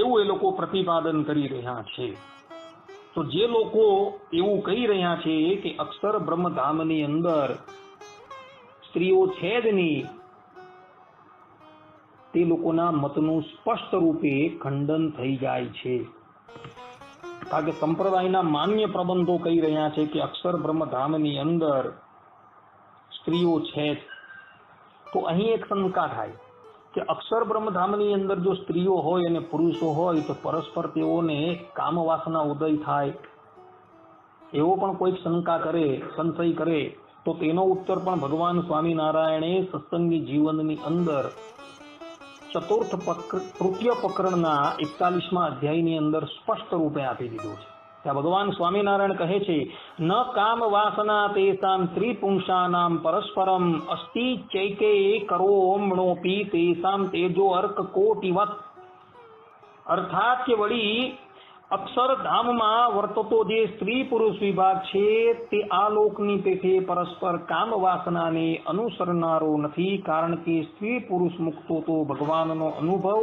એવું એ લોકો પ્રતિપાદન કરી રહ્યા છે. તો જે લોકો એવું કહી રહ્યા છે કે અક્ષર બ્રહ્મધામની અંદર સ્ત્રીઓ છે જ નહીં, તે લોકોના મતનું સ્પષ્ટ રૂપે ખંડન થઈ જાય છે. કારણ કે સંપ્રદાયના માન્ય પ્રબંધો કહી રહ્યા છે કે અક્ષર બ્રહ્મધામની અંદર સ્ત્રીઓ છે જ. તો અહીં એક શંકા થાય કે અક્ષર બ્રહ્મધામની અંદર જો સ્ત્રીઓ હોય અને પુરુષો હોય તો પરસ્પર તેઓને કામ વાસના ઉદય થાય, એવો પણ કોઈક શંકા કરે, સંશય કરે, તો તેનો ઉત્તર પણ ભગવાન સ્વામિનારાયણે સત્સંગી જીવનની અંદર તૃતીય પ્રકરણના 41મા અધ્યાયની અંદર સ્પષ્ટ રૂપે આપી દીધું છે. ત્યાં ભગવાન સ્વામિનારાયણ કહે છે, ન કામ વાસના તેસામ ત્રિપુંસાનામ પરસ્પરમ અસ્તિ ચૈકે કરોમણોપી તેસામ તેજો અર્ક કોટિવત. અર્થાત કે વળી અક્ષરધામમાં વર્તતો જે સ્ત્રી પુરુષ વિભાગ છે તે આ લોકની પેઠે પરસ્પર કામ વાસનાને અનુસરનારો નથી, કારણ કે સ્ત્રી પુરુષ મુક્તો તો ભગવાનનો અનુભવ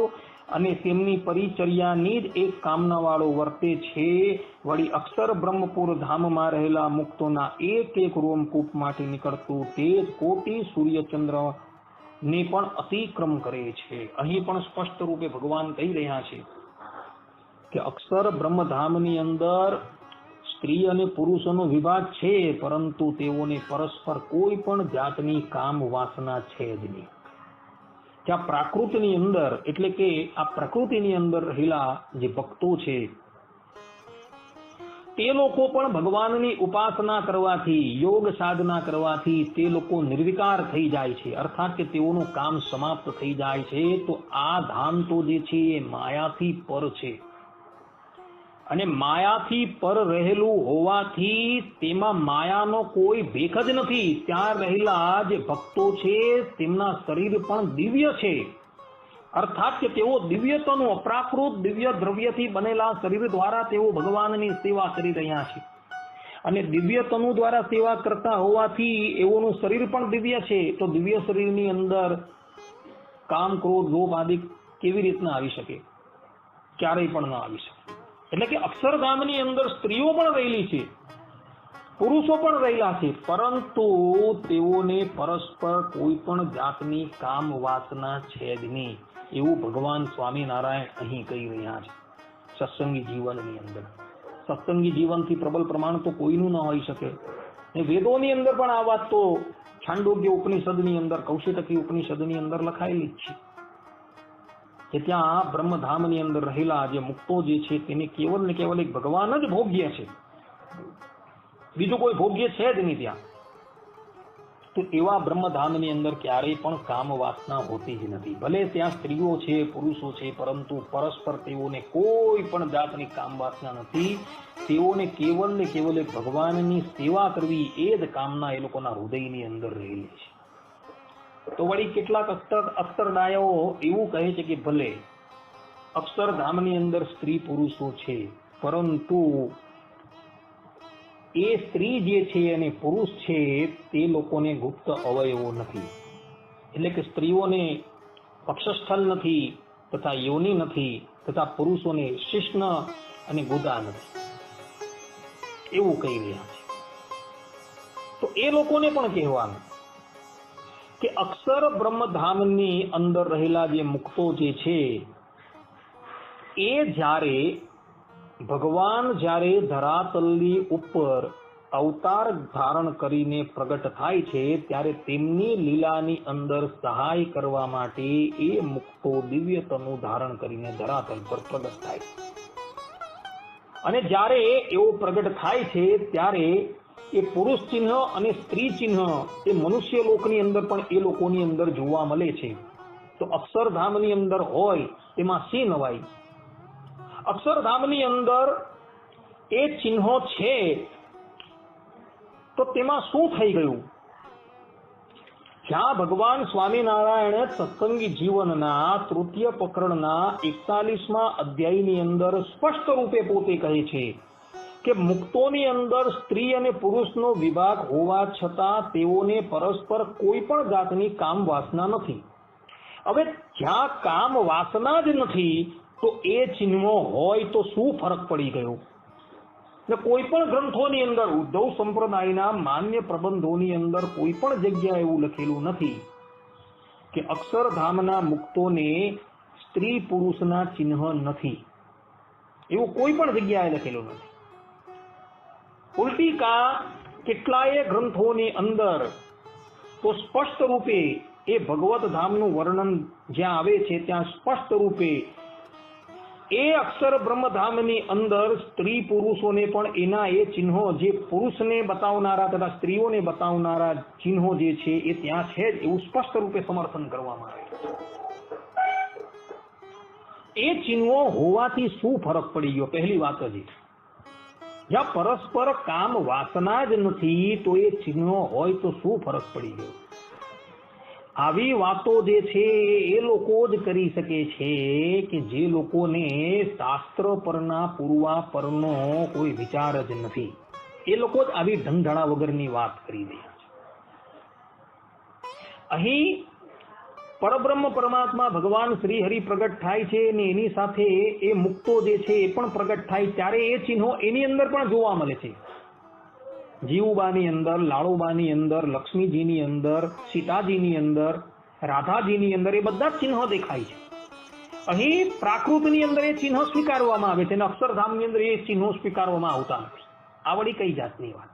અને તેમની પરિચર્યાની જ એક કામનાવાળો વર્તે છે. વળી અક્ષર બ્રહ્મપુર ધામમાં રહેલા મુક્તોના એક એક રોમકૂપ માટે નીકળતું તેજ કોટી સૂર્યચંદ્ર ને પણ અતિક્રમ કરે છે. અહીં પણ સ્પષ્ટ રૂપે ભગવાન કહી રહ્યા છે કે અક્ષર બ્રહ્મધામની અંદર સ્ત્રી અને પુરુષોનો વિભાગ છે, પરંતુ તેઓને પરસ્પર કોઈ પણ જાતની કામ વાસના છે જ નહીં. ત્યાં પ્રાકૃતની અંદર એટલે કે આ પ્રકૃતિની અંદર રહેલા જે ભક્તો છે તે લોકો પણ ભગવાનની ઉપાસના કરવાથી, યોગ સાધના કરવાથી તે લોકો નિર્વિકાર થઈ જાય છે, અર્થાત કે તેઓનું કામ સમાપ્ત થઈ જાય છે. તો આ ધામ તો જે છે એ માયાથી પર છે, અને માયાથી પર રહેલું હોવાથી તેમાં માયાનો કોઈ ભેખ જ નથી. ત્યાં રહેલા જે ભક્તો છે તેમના શરીર પણ દિવ્ય છે, અર્થાત કે તેઓ દિવ્યતાનું અપ્રાકૃત દિવ્ય દ્રવ્યથી બનેલા શરીર દ્વારા તેઓ ભગવાનની સેવા કરી રહ્યા છે, અને દિવ્યતનુ દ્વારા સેવા કરતા હોવાથી એઓનું શરીર પણ દિવ્ય છે. તો દિવ્ય શરીરની અંદર કામ, ક્રોધ, લોભ આદિ કેવી રીતના આવી શકે? ક્યારેય પણ ના આવી શકે. એટલે કે અક્ષરધામની અંદર સ્ત્રીઓ પણ રહેલી છે, પુરુષો પણ રહેલા છે, પરંતુ તેઓને પરસ્પર કોઈ પણ જાતની કામ વાસના છે જ નહીં, એવું ભગવાન સ્વામિનારાયણ અહીં કહી રહ્યા છે સત્સંગી જીવનની અંદર. સત્સંગી જીવનથી પ્રબલ પ્રમાણ તો કોઈનું ન હોઈ શકે. વેદોની અંદર પણ આ વાત તો છાંડોગ્ય ઉપનિષદની અંદર, કૌશિતકી ઉપનિષદની અંદર લખાયેલી જ છે કે ત્યાં બ્રહ્મધામની અંદર રહેલા જે મુક્તો જે છે તેને કેવલ ને કેવલ એક ભગવાન જ ભોગ્ય છે, બીજું કોઈ ભોગ્ય છે જ નહીં ત્યાં. તો એવા બ્રહ્મધામની અંદર ક્યારેય પણ કામ વાસના હોતી જ નથી. ભલે ત્યાં સ્ત્રીઓ છે, પુરુષો છે, પરંતુ પરસ્પર તેઓને કોઈ પણ જાતની કામ વાસના નથી. તેઓને કેવલ ને કેવલ એક ભગવાનની સેવા કરવી એ જ કામના એ લોકોના હૃદયની અંદર રહેલી છે. તો વળી કેટલાક અક્ષરડાયો એવું કહે છે કે ભલે અક્ષરધામની અંદર સ્ત્રી પુરુષો છે, પરંતુ એ સ્ત્રી જે છે અને પુરુષ છે તે લોકોને ગુપ્ત અવયવો નથી, એટલે કે સ્ત્રીઓને પક્ષસ્થળ નથી, તથા યોનિ નથી, તથા પુરુષોને શિશ્ન અને ગુદા નથી, એવું કહી રહ્યા છે. તો એ લોકોને પણ કહેવાનું કે અક્ષર બ્રહ્મધામની અંદર રહેલા જે મુક્તો જે છે એ જ્યારે ભગવાન જ્યારે ધરાતલની ઉપર અવતાર ધારણ કરીને પ્રગટ થાય છે, ત્યારે તેમની લીલાની અંદર સહાય કરવા માટે એ મુક્તો દિવ્યતનું ધારણ કરીને ધરાતલ પર પ્રગટ થાય. અને જ્યારે એવો પ્રગટ થાય છે ત્યારે એ પુરુષ ચિહ્ન અને સ્ત્રી ચિહ્ન એ મનુષ્ય લોકની અંદર પણ એ લોકોની અંદર જોવા મળે છે. તો અક્ષરધામની અંદર હોય તેમાં શી નવાઈ? અક્ષરધામની અંદર એ ચિહ્નો છે તો તેમાં શું થઈ ગયું? જ્યાં ભગવાન સ્વામિનારાયણ સત્સંગી જીવનના તૃતીય પ્રકરણના 41મા અધ્યાયની અંદર સ્પષ્ટ રૂપે પોતે કહે છે કે મુક્તોની અંદર સ્ત્રી અને પુરુષનો વિભાગ હોવા છતાં તેઓને પરસ્પર કોઈ પણ જાતની કામ વાસના નથી. હવે જ્યાં કામ વાસના જ નથી તો એ ચિહ્નો હોય તો શું ફરક પડી ગયો? કોઈ પણ ગ્રંથોની અંદર, ઉદ્ધવ સંપ્રદાયના માન્ય પ્રબંધોની અંદર કોઈ પણ જગ્યાએ એવું લખેલું નથી કે અક્ષરધામના મુક્તોને સ્ત્રી પુરુષના ચિહ્ન નથી, એવું કોઈ પણ જગ્યાએ લખેલું નથી. ઉલટીકા કેટલાય ગ્રંથોની અંદર તો સ્પષ્ટ રૂપે એ ભગવત ધામનું વર્ણન જ્યાં આવે છે ત્યાં સ્પષ્ટ રૂપે એ અક્ષર બ્રહ્મધામની અંદર સ્ત્રી પુરુષોને પણ એના એ ચિહ્નો જે પુરુષને બતાવનારા તથા સ્ત્રીઓને બતાવનારા ચિહ્નો જે છે એ ત્યાં છે જ, એવું સ્પષ્ટ રૂપે સમર્થન કરવામાં આવે છે. એ ચિહ્નો હોવાથી શું ફરક પડી ગયો? પહેલી વાત જ જ્યાં પરસ્પર કામ વાસના જ નથી તો એ ચિહ્નો હોય તો શું ફરક પડી ગયો? આવી વાતો જે છે એ લોકો જ કરી શકે છે કે જે લોકોને શાસ્ત્ર પરના પૂર્વા પરનો કોઈ વિચાર જ નથી. એ લોકો જ આવી ઢંઢાળા વગરની વાત કરી રહ્યા છે. અહીં પરબ્રહ્મ પરમાત્મા ભગવાન શ્રી હરિ પ્રગટ થાય છે અને એની સાથે એ મુક્તો જે છે એ પણ પ્રગટ થાય ત્યારે એ ચિહ્નો એની અંદર પણ જોવા મળે છે. જીવુબાની અંદર, લાળુબાની અંદર, લક્ષ્મીજીની અંદર, સીતાજીની અંદર, રાધાજીની અંદર એ બધા ચિહ્નો દેખાય છે. અહીં પ્રાકૃતની અંદર એ ચિહ્નો સ્વીકારવામાં આવે છે અને અક્ષરધામની અંદર એ ચિહ્નો સ્વીકારવામાં આવતા નથી. આ વળી કઈ જાતની વાત?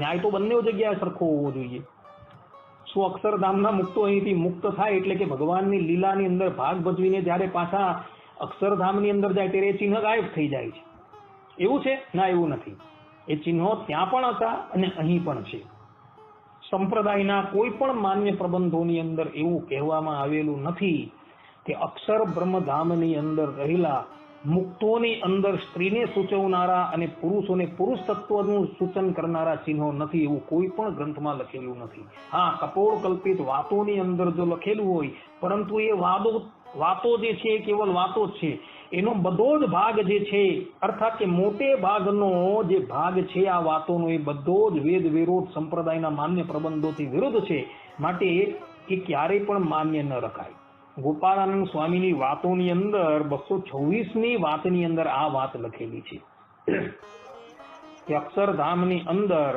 ન્યાય તો બંને જગ્યાએ સરખો હોવો જોઈએ. શું અક્ષરધામના મુક્તો અહીંથી મુક્ત થાય એટલે કે ભગવાનની લીલાની અંદર ભાગ ભજવીને જ્યારે પાછા અક્ષરધામની અંદર જાય ત્યારે એ ચિહ્ન ગાયબ થઈ જાય છે? એવું છે? ના, એવું નથી. એ ચિહ્નો ત્યાં પણ હતા અને અહીં પણ છે. સંપ્રદાયના કોઈ પણ માન્ય પ્રબંધોની અંદર એવું કહેવામાં આવેલું નથી કે અક્ષર બ્રહ્મધામની અંદર રહેલા મુક્તોની અંદર સ્ત્રીને સૂચવનારા અને પુરુષોને પુરુષ તત્વનું સૂચન કરનારા ચિહ્નો નથી, એવું કોઈ પણ ગ્રંથમાં લખેલું નથી. હા, કપોળ કલ્પિત વાતોની અંદર જો લખેલું હોય, પરંતુ એ વાતો જે છે એ કેવલ વાતો જ છે. એનો બધો જ ભાગ જે છે, અર્થાત કે મોટે ભાગનો જે ભાગ છે આ વાતોનો, એ બધો જ વેદ વિરોધ સંપ્રદાયના માન્ય પ્રબંધોથી વિરુદ્ધ છે. માટે એ ક્યારેય પણ માન્ય ન રખાય. ગોપાળાનંદ સ્વામીની વાતોની અંદર 226ની વાતની અંદર આ વાત લખેલી છે કે અક્ષરધામની અંદર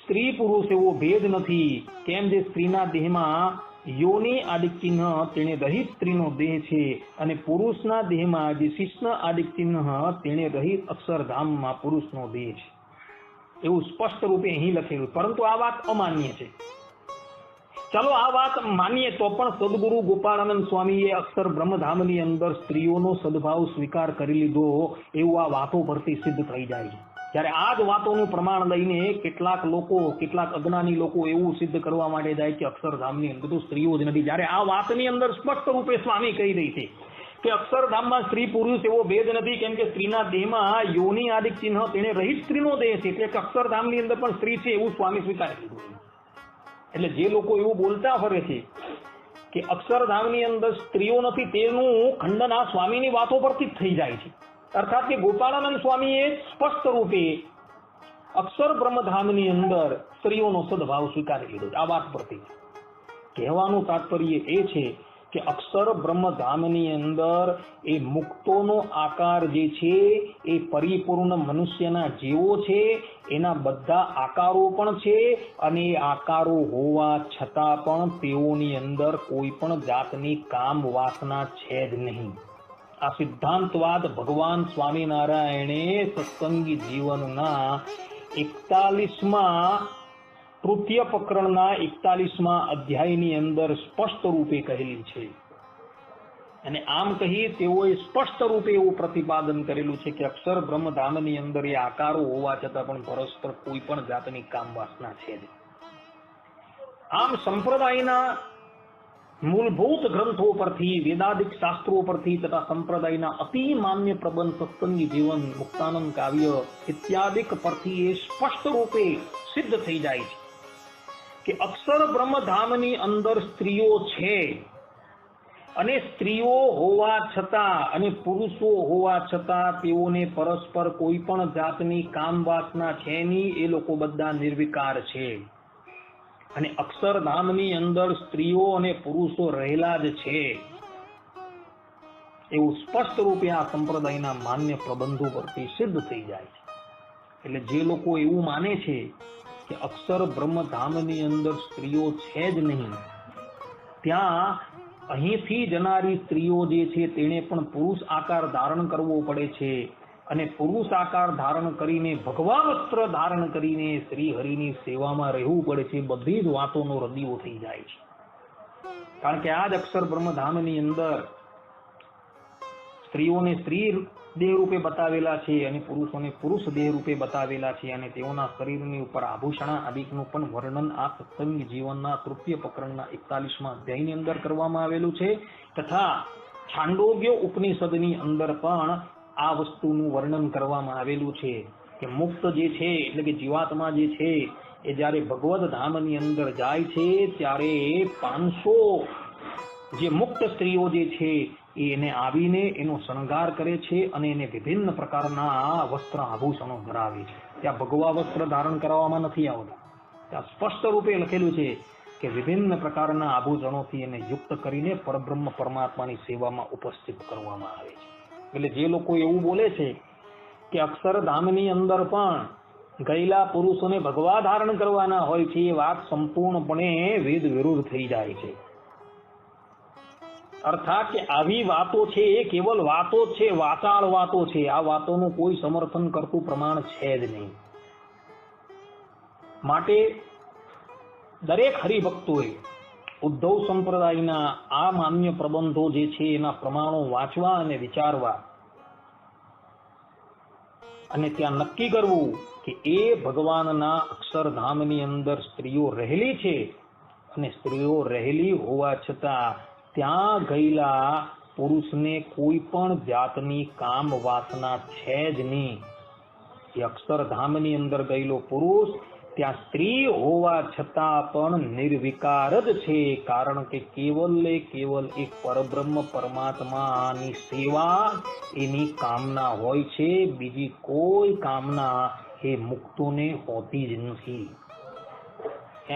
સ્ત્રી પુરુષ એવો ભેદ નથી. કેમ જે સ્ત્રીના દેહમાં યોની આદિક ચિહ્ન તેને રહિત સ્ત્રીનો દેહ છે અને પુરુષના દેહમાં જે શિષ્ણ આદિક ચિહ્ન તેને રહિત અક્ષરધામમાં પુરુષનો દેહ છે. એવું સ્પષ્ટ રૂપે અહીં લખેલું, પરંતુ આ વાત અમાન્ય છે. ચાલો આ વાત માનીએ તો પણ સદગુરુ ગોપાળાનંદ સ્વામીએ અક્ષર બ્રહ્મધામની અંદર સ્ત્રીઓનો સદભાવ સ્વીકાર કરી લીધો એવું આ વાતો પરથી સિદ્ધ થઈ જાય છે. ત્યારે આ જ વાતોનું પ્રમાણ લઈને કેટલાક લોકો, કેટલાક અજ્ઞાની લોકો એવું સિદ્ધ કરવા માટે જાય કે અક્ષરધામની અંદર તો સ્ત્રીઓ જ નથી. જ્યારે આ વાતની અંદર સ્પષ્ટ રૂપે સ્વામી કહી રહી છે કે અક્ષરધામમાં સ્ત્રી પુરુષ એવો ભેદ નથી, કેમ કે સ્ત્રીના દેહમાં યોની આદિક ચિહ્ન તેને રહિત સ્ત્રીનો દેહ છે, એટલે કે અક્ષરધામની અંદર પણ સ્ત્રી છે એવું સ્વામી સ્વીકારી લીધું. એટલે જે લોકો એવું બોલતા ફરે છે કે અક્ષરધામની અંદર સ્ત્રીઓ નથી, તેનું ખંડન આ સ્વામીની વાતો પરથી જ થઈ જાય છે. અર્થાત કે ગોપાળાનંદ સ્વામીએ સ્પષ્ટ રૂપે અક્ષર બ્રહ્મધામની અંદર સ્ત્રીઓનો સદભાવ સ્વીકારી લીધો. આ વાત પરથી કહેવાનું તાત્પર્ય એ છે કે અક્ષર બ્રહ્મધામની અંદર એ મુક્તોનો આકાર જે છે એ પરિપૂર્ણ મનુષ્યના જેવો છે, એના બધા આકારો પણ છે અને એ આકારો હોવા છતાં પણ તેઓની અંદર કોઈ પણ જાતની કામ વાસના છે જ નહીં. આ સિદ્ધાંતવાદ ભગવાન સ્વામિનારાયણે સત્સંગી જીવનના 41માં તૃતીય પ્રકરણના 41મા અધ્યાયની અંદર સ્પષ્ટ રૂપે કહેલી છે. અને આમ કહી તેઓએ સ્પષ્ટ રૂપે એવું પ્રતિપાદન કરેલું છે કે અક્ષર બ્રહ્મધામની અંદર એ આકારો હોવા છતાં પણ પરસ્પર કોઈ પણ જાતની કામ વાસના છે જ. આમ સંપ્રદાયના મૂળભૂત ગ્રંથો પરથી, વેદાદિક શાસ્ત્રો પરથી તથા સંપ્રદાયના અતિ માન્ય પ્રબંધ સત્સંગી જીવન, મુક્તાનંદ કાવ્ય ઇત્યાદિક પરથી એ સ્પષ્ટ રૂપે સિદ્ધ થઈ જાય છે કે અક્ષર બ્રહ્મધામની અંદર સ્ત્રીઓ છે અને સ્ત્રીઓ હોવા છતાં અને પુરુષો હોવા છતાં તેઓને પરસ્પર કોઈ પણ જાતની કામ વાસના છે નહીં. એ લોકો બધા નિર્વિકાર છે અને અક્ષરધામની અંદર સ્ત્રીઓ અને પુરુષો રહેલા જ છે એવું સ્પષ્ટ રૂપે આ સંપ્રદાયના માન્ય પ્રબંધો પરથી સિદ્ધ થઈ જાય છે. એટલે જે લોકો એવું માને છે કે અક્ષર બ્રહ્મધામની અંદર સ્ત્રીઓ છે જ નહીં, ત્યાં અહીંથી જનારી સ્ત્રીઓ જે છે તેને પણ પુરુષ આકાર ધારણ કરવો પડે છે અને પુરુષ આકાર ધારણ કરીને ભગવા વસ્ત્ર ધારણ કરીને શ્રી હરિની સેવામાં રહેવું પડે છે. બધી જ વાતોનો રદિયો થઈ જાય છે. કારણ કે આ જ અક્ષર બ્રહ્મધામની અંદર સ્ત્રીઓને સ્ત્રી દેહ રૂપે બતાવેલા છે અને પુરુષોને પુરુષ દેહ રૂપે બતાવેલા છે અને તેઓના શરીરની ઉપર આભૂષણ આદિકનું પણ વર્ણન આ સત્સંગી જીવનના તૃતીય પ્રકરણના 41મા અધ્યાયની અંદર કરવામાં આવેલું છે. તથા છાંદોગ્ય ઉપનિષદની અંદર પણ આ વસ્તુનું વર્ણન કરવામાં આવેલું છે કે મુક્ત જે છે એટલે કે જીવાત્મા જે છે એ જ્યારે ભગવદ ધામની અંદર જાય છે ત્યારે 500 જે મુક્ત સ્ત્રીઓ જે છે એને આવીને એનો શણગાર કરે છે અને એને વિભિન્ન પ્રકારના વસ્ત્ર આભૂષણો ધરાવે છે. ત્યાં ભગવા વસ્ત્ર ધારણ કરવામાં નથી આવતા. ત્યાં સ્પષ્ટ રૂપે લખેલું છે કે વિભિન્ન પ્રકારના આભૂષણોથી એને યુક્ત કરીને પરબ્રહ્મ પરમાત્માની સેવામાં ઉપસ્થિત કરવામાં આવે છે. એટલે જે લોકો એવું બોલે છે કે અક્ષરધામની અંદર પણ ગયેલા પુરુષોને ભગવા ધારણ કરવાના હોય છે, એ વાત સંપૂર્ણપણે વેદ વિરુદ્ધ થઈ જાય છે. અર્થાત કે આવી વાતો છે એ કેવલ વાતો જ છે, વાચાળ વાતો છે. આ વાતોનું કોઈ સમર્થન કરતું પ્રમાણ છે જ નહીં. માટે દરેક હરિભક્તોએ ઉદ્ધવ સંપ્રદાયના આ માન્ય પ્રબંધો જે છે એના પ્રમાણો વાંચવા અને વિચારવા અને ત્યાં નક્કી કરવું કે એ ભગવાનના અક્ષરધામની અંદર સ્ત્રીઓ રહેલી છે અને સ્ત્રીઓ રહેલી હોવા છતાં ત્યાં ગયેલા પુરુષને કોઈ પણ જાતની કામ વાસના છે જ નહીં. એ અક્ષરધામની અંદર ગયેલો પુરુષ ત્યાં સ્ત્રી હોવા છતાં પણ નિર્વિકાર જ છે. કારણ કે કેવલ એક પરબ્રહ્મ પરમાત્માની સેવા એની કામના હોય છે, બીજી કોઈ કામના એ મુક્તોને હોતી જ નથી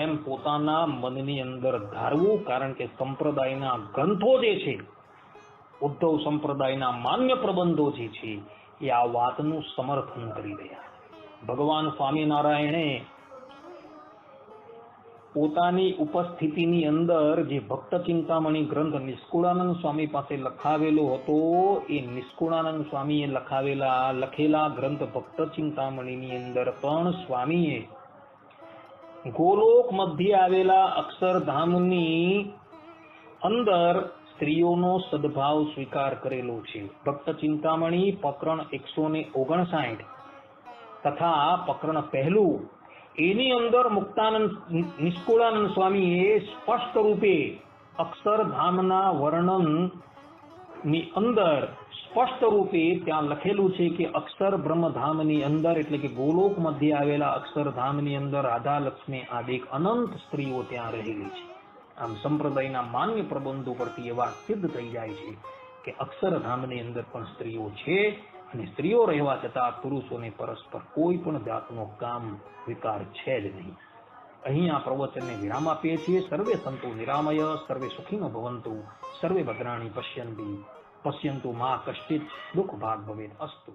એમ પોતાના મનની અંદર ધારવું. કારણ કે સંપ્રદાયના ગ્રંથો જે છે, ઉદ્ધવ સંપ્રદાયના માન્ય પ્રબંધો જે છે એ આ વાતનું સમર્થન કરી રહ્યા. ભગવાન સ્વામિનારાયણે પોતાની ઉપસ્થિતિની અંદર જે ભક્ત ચિંતામણી ગ્રંથ નિષ્કુળાનંદ સ્વામી પાસે લખાવેલો હતો, એ નિષ્કુળાનંદ સ્વામીએ લખેલા ગ્રંથ ભક્ત ચિંતામણીની અંદર પણ સ્વામીએ ગોલોક મધ્ય આવેલા અક્ષરધામની અંદર સ્ત્રીઓનો સદભાવ સ્વીકાર કરેલો છે. ભક્ત ચિંતામણી પ્રકરણ 159 તથા પ્રકરણ 1 એની અંદર મુક્તાનંદ નિષ્કુળાનંદ સ્વામીએ સ્પષ્ટ રૂપે અક્ષરધામના વર્ણન ની અંદર સ્પષ્ટ રૂપે ત્યાં લખેલું છે કે અક્ષર બ્રહ્મધામની અંદર એટલે કે ગોલોક મધ્ય આવેલા અક્ષરધામની અંદર રાધા લક્ષ્મી આદિક અનંત સ્ત્રીઓ ત્યાં રહેલી છે. આમ સંપ્રદાયના માન્ય પ્રબંધો પરથી એ વાત સિદ્ધ થઈ જાય છે કે અક્ષરધામની અંદર પણ સ્ત્રીઓ છે અને સ્ત્રીઓ રહેવા છતાં પુરુષોને પરસ્પર કોઈ પણ જાતનો કામ વિકાર છે જ નહીં. અહીં આ પ્રવચનને વિરામ આપીએ છીએ. સર્વે સંતો નિરામય, સર્વે સુખીનો ભવંતુ, સર્વે ભદ્રાણી પશ્યંતુ મા કશ્ચિત દુઃખ ભાગ ભવેત. અસ્તુ.